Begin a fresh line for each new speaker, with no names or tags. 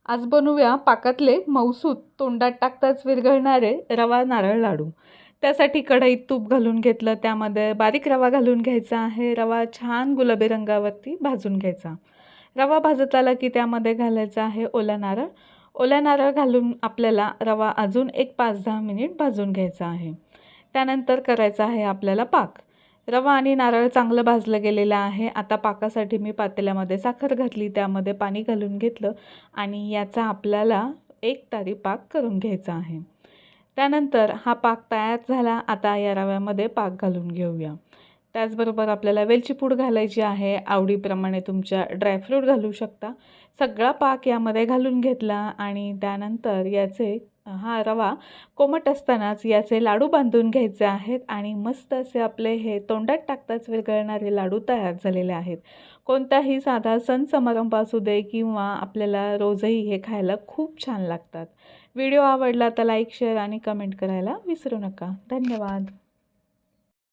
आज बनवूया पाकातले मऊसूत तोंडात टाकताच विरघळणारे रवा नारळ लाडू। त्यासाठी कढईत तूप घालून घेतलं, त्यामध्ये बारीक रवा घालून घ्यायचा आहे। रवा छान गुलाबी रंगावरती भाजून घ्यायचा। रवा भाजत आला की त्यामध्ये घालायचा आहे ओला नारळ। ओला नारळ घालून आपल्याला रवा अजून एक 5-10 मिनिट भाजून घ्यायचा आहे। त्यानंतर करायचा आहे आपल्याला पाक। रवा आणि नारळ चांगलं भाजलं गेलेलं आहे। आता पाकासाठी मी पातेल्यामध्ये साखर घातली, त्यामध्ये पाणी घालून घेतलं आणि याचा आपल्याला एक तारी पाक करून घ्यायचा आहे। त्यानंतर हा पाक तयार झाला। आता या रव्यामध्ये पाक घालून घेऊया। त्याचबरोबर आपल्याला वेलची पूड घालायची आहे, आवडीप्रमाणे तुमच्या ड्रायफ्रूट घालू शकता। सगळा पाक यामध्ये घालून घेतला आणि त्यानंतर हा रवा कोमट असतानाच याचे लाडू बांधून घ्यायचे आहेत आणि मस्त असे आपले हे तोंडात टाकताच विरघळणारे लाडू तयार झालेले आहेत। कोणताही साधा सण समारंभ असू दे किंवा आपल्याला रोजही हे खायला खूप छान लागतात। व्हिडिओ आवडला तर लाईक, शेअर आणि कमेंट करायला विसरू नका। धन्यवाद।